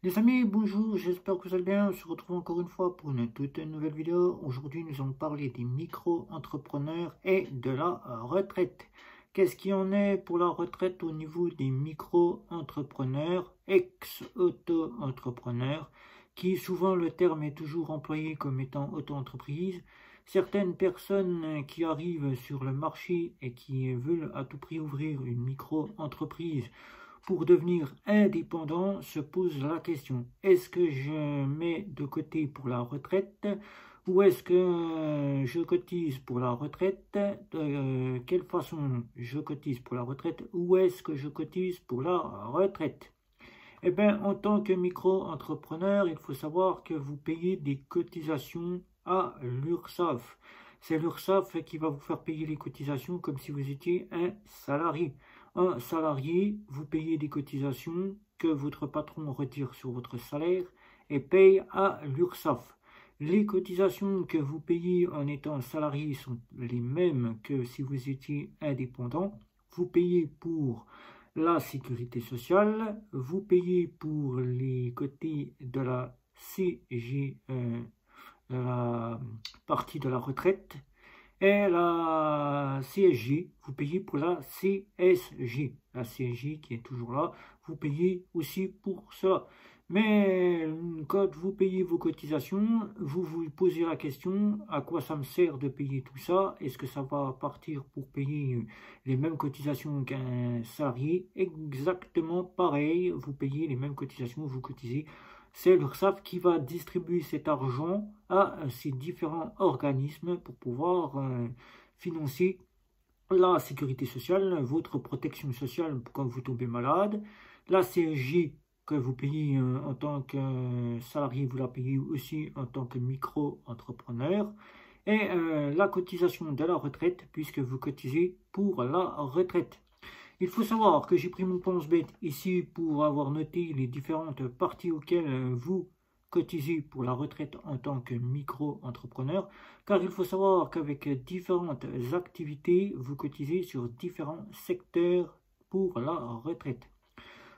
Les amis, bonjour, j'espère que vous allez bien. On se retrouve encore une fois pour une toute nouvelle vidéo. Aujourd'hui, nous allons parler des micro-entrepreneurs et de la retraite. Qu'est-ce qu'il en est pour la retraite au niveau des micro-entrepreneurs, ex-auto-entrepreneurs, qui souvent le terme est toujours employé comme étant auto-entreprise. Certaines personnes qui arrivent sur le marché et qui veulent à tout prix ouvrir une micro-entreprise pour devenir indépendant se pose la question, est-ce que je mets de côté pour la retraite ou est-ce que je cotise pour la retraite? De quelle façon je cotise pour la retraite ou est-ce que je cotise pour la retraite? Eh bien, en tant que micro-entrepreneur, il faut savoir que vous payez des cotisations à l'URSSAF. C'est l'URSSAF qui va vous faire payer les cotisations comme si vous étiez un salarié. Un salarié, vous payez des cotisations que votre patron retire sur votre salaire et paye à l'URSSAF. Les cotisations que vous payez en étant salarié sont les mêmes que si vous étiez indépendant. Vous payez pour la sécurité sociale, vous payez pour les côtés de la CG, la partie de la retraite, et la CSG, vous payez pour la CSG. La CSG qui est toujours là, vous payez aussi pour ça. Mais quand vous payez vos cotisations, vous vous posez la question, à quoi ça me sert de payer tout ça? Est-ce que ça va partir pour payer les mêmes cotisations qu'un salarié? Exactement pareil, vous payez les mêmes cotisations, vous cotisez. C'est l'URSSAF qui va distribuer cet argent à ces différents organismes pour pouvoir financer la sécurité sociale, votre protection sociale quand vous tombez malade, la CSG que vous payez en tant que salarié, vous la payez aussi en tant que micro-entrepreneur, et la cotisation de la retraite, puisque vous cotisez pour la retraite. Il faut savoir que j'ai pris mon pense-bête ici pour avoir noté les différentes parties auxquelles vous cotisez pour la retraite en tant que micro-entrepreneur, car il faut savoir qu'avec différentes activités, vous cotisez sur différents secteurs pour la retraite.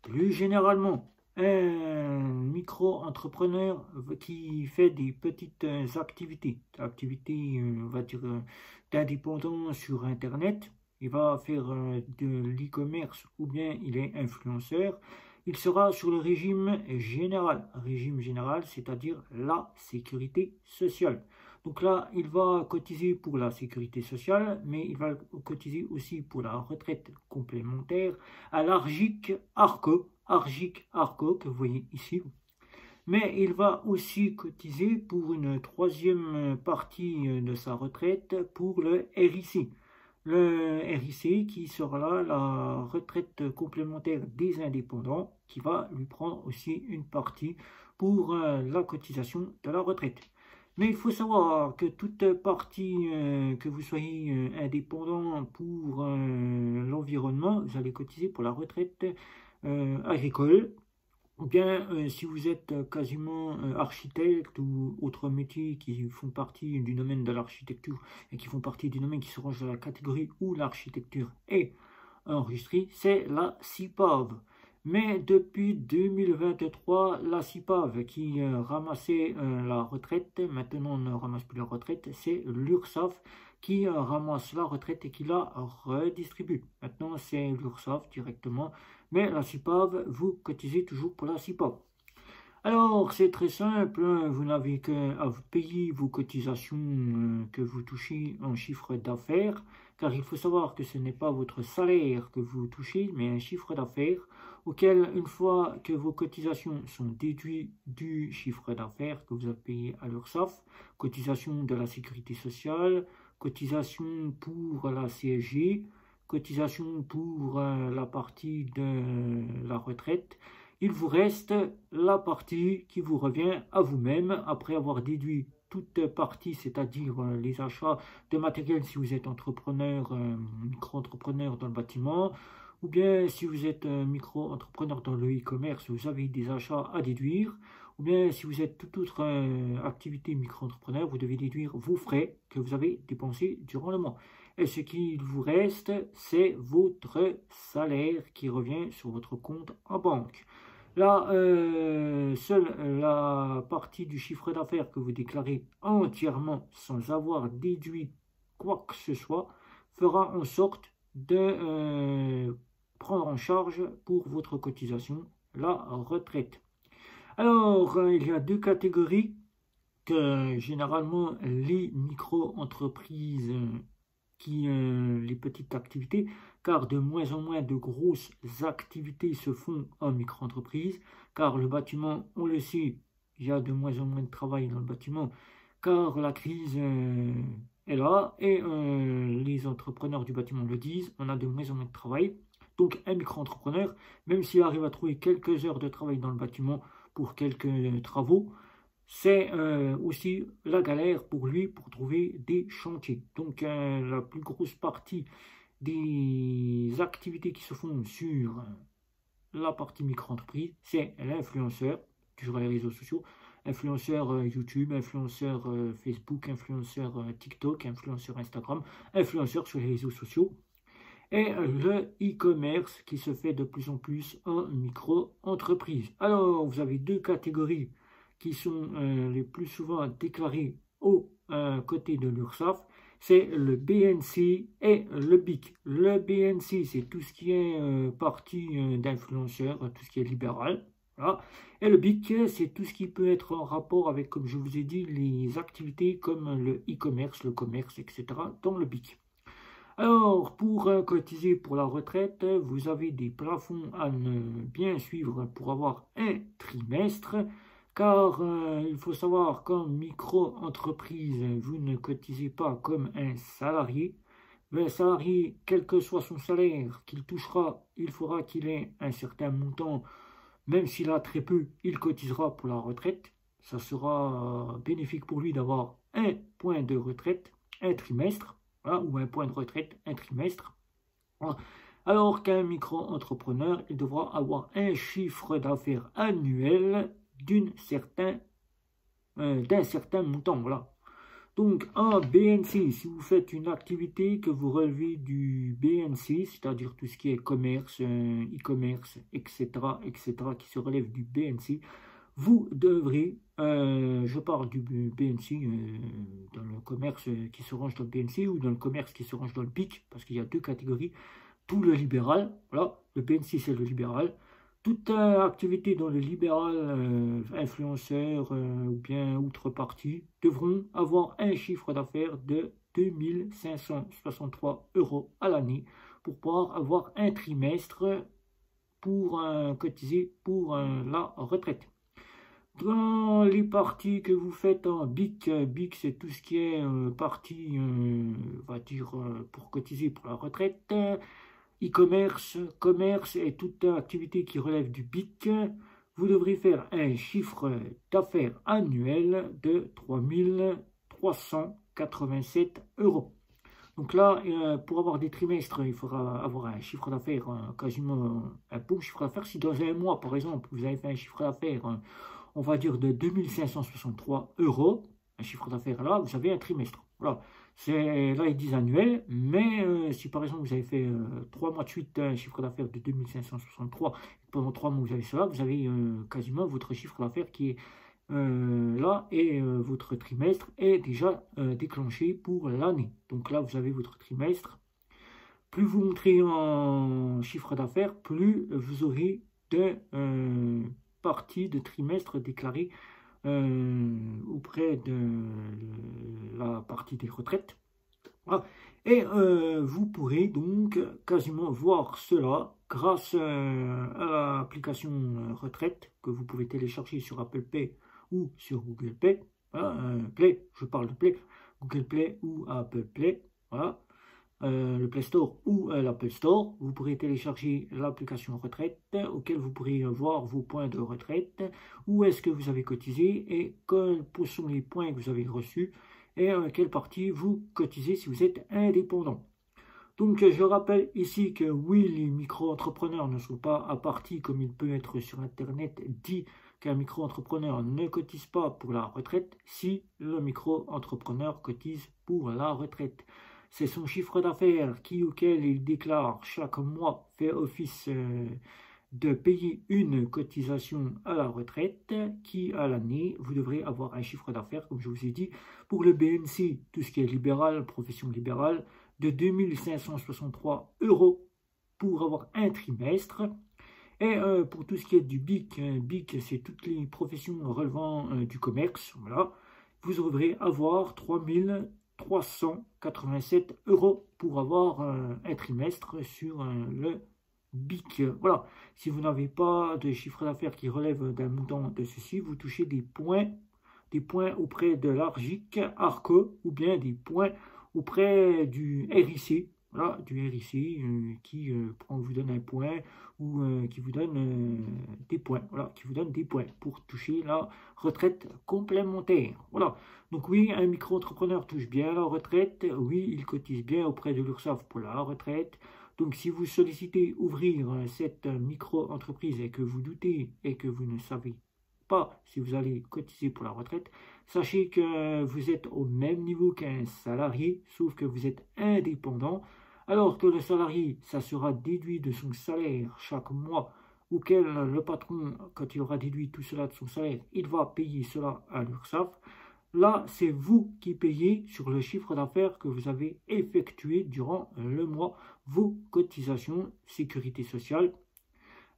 Plus généralement, un micro-entrepreneur qui fait des petites activités, on va dire, d'indépendant sur Internet, il va faire de l'e-commerce ou bien il est influenceur, il sera sur le régime général. Régime général, c'est-à-dire la sécurité sociale. Donc là, il va cotiser pour la sécurité sociale, mais il va cotiser aussi pour la retraite complémentaire à l'Argic Arco, que vous voyez ici. Mais il va aussi cotiser pour une troisième partie de sa retraite pour le RIC. Le RIC qui sera là, la retraite complémentaire des indépendants, qui va lui prendre aussi une partie pour la cotisation de la retraite. Mais il faut savoir que toute partie, que vous soyez indépendant pour l'environnement, vous allez cotiser pour la retraite agricole, ou bien si vous êtes quasiment architecte ou autre métier qui font partie du domaine de l'architecture et qui font partie du domaine qui se range dans la catégorie où l'architecture est enregistrée, c'est la CIPAV. Mais depuis 2023, la CIPAV qui ramassait la retraite, maintenant ne ramasse plus la retraite, c'est l'URSSAF qui ramasse la retraite et qui la redistribue. Maintenant, c'est l'URSSAF directement, mais la CIPAV, vous cotisez toujours pour la CIPAV. Alors, c'est très simple, hein, vous n'avez qu'à payer vos cotisations que vous touchez en chiffre d'affaires, car il faut savoir que ce n'est pas votre salaire que vous touchez, mais un chiffre d'affaires auquel, une fois que vos cotisations sont déduites du chiffre d'affaires que vous avez payé à l'URSSAF, cotisation de la sécurité sociale, cotisation pour la CSG, cotisation pour la partie de la retraite, il vous reste la partie qui vous revient à vous-même après avoir déduit toute partie, c'est-à-dire les achats de matériel si vous êtes entrepreneur, micro-entrepreneur dans le bâtiment, ou bien si vous êtes micro-entrepreneur dans le e-commerce, vous avez des achats à déduire, ou bien si vous êtes toute autre activité micro-entrepreneur, vous devez déduire vos frais que vous avez dépensés durant le mois. Et ce qu'il vous reste, c'est votre salaire qui revient sur votre compte en banque. Là, seule la partie du chiffre d'affaires que vous déclarez entièrement sans avoir déduit quoi que ce soit fera en sorte de prendre en charge pour votre cotisation la retraite. Alors, il y a deux catégories que généralement les micro-entreprises les petites activités, car de moins en moins de grosses activités se font en micro-entreprise, car le bâtiment, on le sait, il y a de moins en moins de travail dans le bâtiment, car la crise est là, et les entrepreneurs du bâtiment le disent, on a de moins en moins de travail. Donc un micro-entrepreneur, même s'il arrive à trouver quelques heures de travail dans le bâtiment pour quelques travaux, c'est aussi la galère pour lui pour trouver des chantiers. Donc la plus grosse partie des activités qui se font sur la partie micro-entreprise, c'est l'influenceur sur les réseaux sociaux, influenceur YouTube, influenceur Facebook, influenceur TikTok, influenceur Instagram, influenceur sur les réseaux sociaux, et le e-commerce qui se fait de plus en plus en micro-entreprise. Alors, vous avez deux catégories qui sont les plus souvent déclarées au côté de l'URSSAF, c'est le BNC et le BIC. Le BNC, c'est tout ce qui est parti d'influenceurs, tout ce qui est libéral. Voilà. Et le BIC, c'est tout ce qui peut être en rapport avec, comme je vous ai dit, les activités comme le e-commerce, le commerce, etc. dans le BIC. Alors, pour cotiser pour la retraite, vous avez des plafonds à bien suivre pour avoir un trimestre, car il faut savoir qu'en micro-entreprise, vous ne cotisez pas comme un salarié. Le salarié, quel que soit son salaire qu'il touchera, il faudra qu'il ait un certain montant, même s'il a très peu, il cotisera pour la retraite. Ça sera bénéfique pour lui d'avoir un point de retraite, un trimestre. Voilà, ou un point de retraite, un trimestre. Voilà. Alors qu'un micro-entrepreneur, il devra avoir un chiffre d'affaires annuel d'un certain montant. Voilà. Donc, en BNC, si vous faites une activité que vous relevez du BNC, c'est-à-dire tout ce qui est commerce, e-commerce, etc., qui se relève du BNC, vous devrez, je parle du BNC, dans le commerce qui se range dans le BNC ou dans le commerce qui se range dans le BIC, parce qu'il y a deux catégories, tout le libéral, voilà, le BNC c'est le libéral, toute activité dans le libéral, influenceur ou bien outrepartie, devront avoir un chiffre d'affaires de 2563 € à l'année pour pouvoir avoir un trimestre pour cotiser pour la retraite. Dans les parties que vous faites en BIC, BIC c'est tout ce qui est partie, on va dire, pour cotiser pour la retraite, e-commerce, commerce et toute activité qui relève du BIC, vous devrez faire un chiffre d'affaires annuel de 3387 €. Donc là, pour avoir des trimestres, il faudra avoir un chiffre d'affaires, quasiment un bon chiffre d'affaires. Si dans un mois, par exemple, vous avez fait un chiffre d'affaires, on va dire de 2563 €, un chiffre d'affaires là, vous avez un trimestre. Voilà. Là, ils disent annuel, mais si par exemple vous avez fait 3 mois de suite un chiffre d'affaires de 2563, pendant 3 mois vous avez cela, vous avez quasiment votre chiffre d'affaires qui est là, et votre trimestre est déjà déclenché pour l'année. Donc là, vous avez votre trimestre. Plus vous montrez en chiffre d'affaires, plus vous aurez de parties de trimestre déclarées auprès de la partie des retraites. Voilà. Et vous pourrez donc quasiment voir cela grâce à l'application retraite que vous pouvez télécharger sur Apple Pay ou sur Google Play. Voilà, Play, je parle de Play, Google Play ou Apple Play. Voilà. Le Play Store ou l'Apple Store. Vous pourrez télécharger l'application retraite auquel vous pourrez voir vos points de retraite, où est-ce que vous avez cotisé et quels sont les points que vous avez reçus et quelle partie vous cotisez si vous êtes indépendant. Donc je rappelle ici que oui, les micro-entrepreneurs ne sont pas à partie comme il peut être sur Internet dit qu'un micro-entrepreneur ne cotise pas pour la retraite si le micro-entrepreneur cotise pour la retraite. C'est son chiffre d'affaires auquel il déclare chaque mois fait office de payer une cotisation à la retraite qui, à l'année, vous devrez avoir un chiffre d'affaires, comme je vous ai dit, pour le BNC, tout ce qui est libéral, profession libérale, de 2563 euros pour avoir un trimestre. Et pour tout ce qui est du BIC, BIC c'est toutes les professions relevant du commerce, voilà, vous devrez avoir 3387 euros pour avoir un trimestre sur le BIC. Voilà, si vous n'avez pas de chiffre d'affaires qui relève d'un montant de ceci, vous touchez des points auprès de l'ARGIC, ARCO, ou bien des points auprès du RIC. Voilà, du RIC qui vous donne un point ou qui vous donne des points. Voilà, qui vous donne des points pour toucher la retraite complémentaire. Voilà, donc oui, un micro-entrepreneur touche bien la retraite. Oui, il cotise bien auprès de l'URSSAF pour la retraite. Donc si vous sollicitez ouvrir cette micro-entreprise et que vous doutez et que vous ne savez pas si vous allez cotiser pour la retraite, sachez que vous êtes au même niveau qu'un salarié, sauf que vous êtes indépendant, alors que le salarié, ça sera déduit de son salaire chaque mois, auquel le patron, quand il aura déduit tout cela de son salaire, il va payer cela à l'URSSAF. Là, c'est vous qui payez sur le chiffre d'affaires que vous avez effectué durant le mois, vos cotisations sécurité sociale,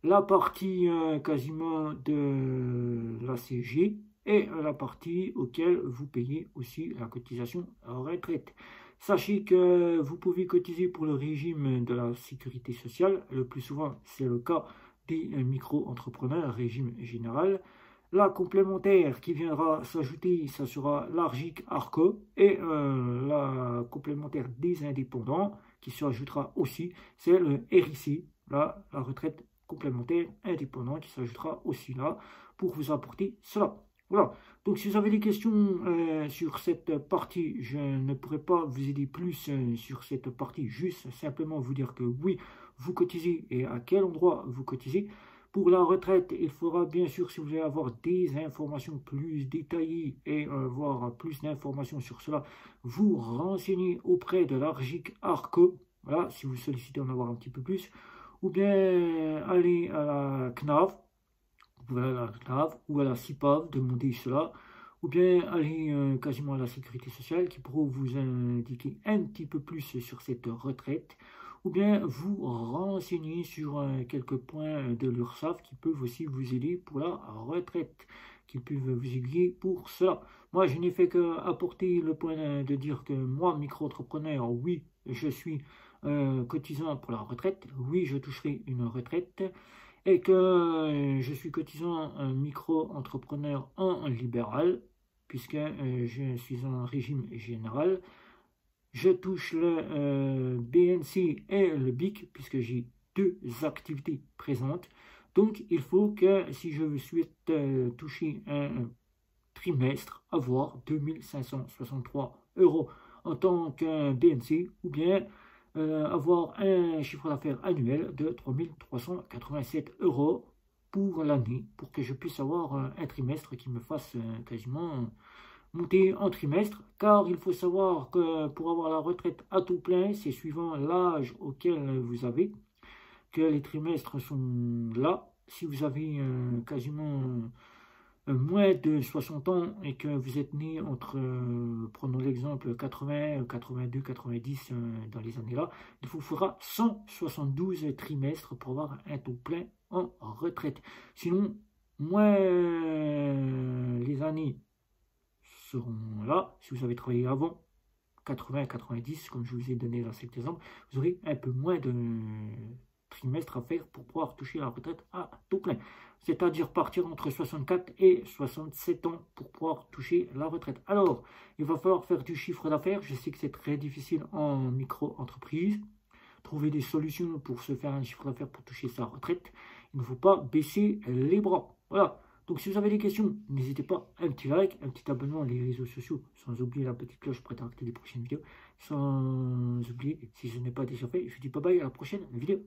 la partie quasiment de la CG et la partie auquel vous payez aussi la cotisation retraite. Sachez que vous pouvez cotiser pour le régime de la sécurité sociale, le plus souvent c'est le cas des micro-entrepreneurs, régime général. La complémentaire qui viendra s'ajouter, ça sera l'ARGIC ARCO et la complémentaire des indépendants qui s'ajoutera aussi, c'est le RIC, la retraite complémentaire indépendant qui s'ajoutera aussi là pour vous apporter cela. Voilà, donc si vous avez des questions sur cette partie, je ne pourrai pas vous aider plus sur cette partie, juste simplement vous dire que oui, vous cotisez et à quel endroit vous cotisez. Pour la retraite, il faudra bien sûr, si vous voulez avoir des informations plus détaillées et voir plus d'informations sur cela, vous renseigner auprès de l'ARGIC ARCO, voilà, si vous sollicitez en avoir un petit peu plus, ou bien aller à la CNAV, ou à la CIPAV, demander cela, ou bien aller quasiment à la sécurité sociale qui pourra vous indiquer un petit peu plus sur cette retraite, ou bien vous renseigner sur quelques points de l'URSSAF qui peuvent aussi vous aider pour la retraite, qui peuvent vous aiguiller pour cela. Moi, je n'ai fait qu'apporter le point de dire que moi, micro-entrepreneur, oui, je suis cotisant pour la retraite, oui, je toucherai une retraite, et que je suis cotisant micro-entrepreneur en libéral, puisque je suis en régime général. Je touche le BNC et le BIC, puisque j'ai deux activités présentes. Donc, il faut que, si je souhaite toucher un trimestre, avoir 2563 euros en tant qu'un BNC, ou bien avoir un chiffre d'affaires annuel de 3387 euros pour l'année, pour que je puisse avoir un trimestre qui me fasse quasiment monter en trimestre, car il faut savoir que pour avoir la retraite à tout plein, c'est suivant l'âge auquel vous avez, que les trimestres sont là. Si vous avez quasiment moins de 60 ans et que vous êtes né entre, prenons l'exemple, 80, 82, 90 dans les années-là, il vous faudra 172 trimestres pour avoir un taux plein en retraite. Sinon, moins les années seront là, si vous avez travaillé avant 80, 90, comme je vous ai donné dans cet exemple, vous aurez un peu moins de trimestres à faire pour pouvoir toucher la retraite à taux plein. C'est-à-dire partir entre 64 et 67 ans pour pouvoir toucher la retraite. Alors, il va falloir faire du chiffre d'affaires. Je sais que c'est très difficile en micro-entreprise. Trouver des solutions pour se faire un chiffre d'affaires pour toucher sa retraite. Il ne faut pas baisser les bras. Voilà. Donc, si vous avez des questions, n'hésitez pas, un petit like, un petit abonnement les réseaux sociaux, sans oublier la petite cloche pour être alerté des prochaines vidéos. Sans oublier, si ce n'est pas déjà fait, je vous dis bye bye à la prochaine vidéo.